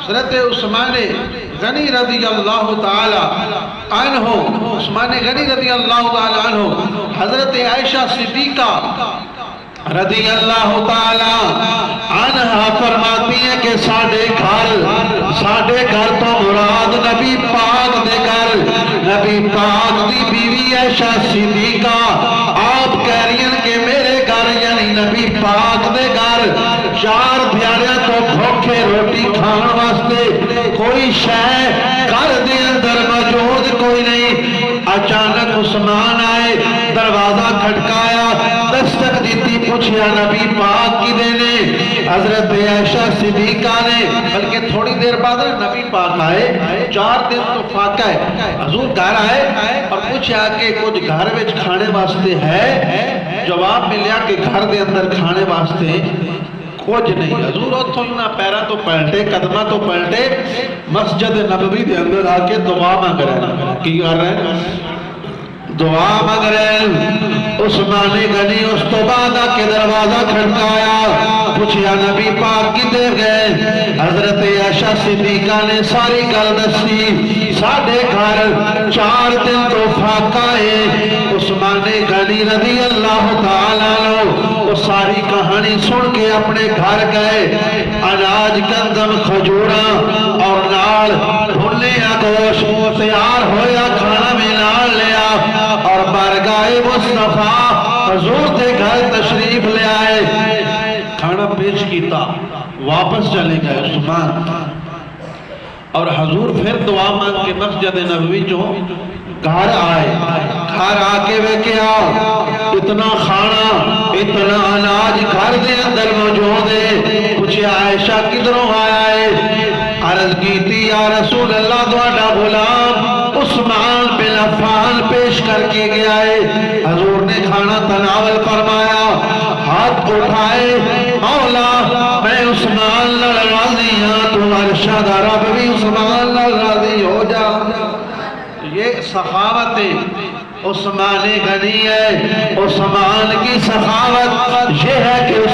حضرت عثمان غنی رضی اللہ تعالی عنہ، عثمان غنی رضی اللہ تعالی عنہ حضرت عائشہ صدیقہ رضی اللہ تعالی عنہ فرماتی ہیں کہ ساڑھے گھر تو مراد نبی پاک دے گھر، نبی پاک دی بیوی عائشہ صدیقہ آپ کہہ رہی ہیں کہ میرے گھر یعنی نبی پاک دے گھر چار پیاریاں تو بھوکے روٹی کھان واسطے کوئی شے گھر دے اندر موجود کوئی نہیں۔ اچانک عثمان آئے، دروازہ کھٹکایا، دستک دیتی، پوچھیا نبی پاک کی دینے؟ حضرت عائشہ صدیقہ نے، بلکہ تھوڑی دیر بعد نبی پاک آئے، 4 دن تو فاقہ ہے، حضور گھر آئے اور پوچھیا کہ کچھ گھر وچ کھانے واسطے ہے؟ جواب ملیا کہ گھر دے اندر کھانے واسطے کچھ نہیں۔ حضور اتھوں نہ پیرا تو پلٹے، قدمہ تو پلٹے، مسجد نبوی دے اندر آ کے دعا مانگ رہے ہیں۔ کی کر رہے ہیں؟ دعا مانگ رہے ہیں۔ عثمان غنی اس تو بعد آ کے دروازہ کھڑکایا، پوچھیا نبی پاک کدھر گئے؟ حضرت عائشہ صدیقہ نے ساری گل دسی، ساڑھے گھر 4 دن تو فاقہ ہے۔ عثمان غنی رضی اللہ تعالیٰ عنہ وہ ساری کہانی سن کے اپنے گھر گئے، اناج گندم کھجوراں اور نال بھنیا گوشت تیار ہویا کھانا میں نال لیا اور بارگاہ مصطفیٰ حضور کے گھر تشریف لے آئے، کھانا پیش کیتا، واپس چلے گئے عثمان اور حضور پھر دعا مانگ کے مسجد نبوی جو گھر آئے، گھر آ کے ویکھیا اتنا کھانا اتنا اناج گھر دے اندر موجود ہے۔ پوچھیا عائشہ کدھروں آیا ہے؟ عرض کیتی یا رسول اللہ تہاڈا غلام عثمان بن عفان پیش کر کے گیا ہے۔ حضور نے کھانا تناول فرمایا، ہاتھ اٹھائے، مولا میں عثمان نال راضی ہاں، تو عرشہ دا رب بھی عثمان نال راضی ہو جا۔ یہ سخاوت عثمان غنی ہے۔ عثمان کی سخاوت یہ ہے کہ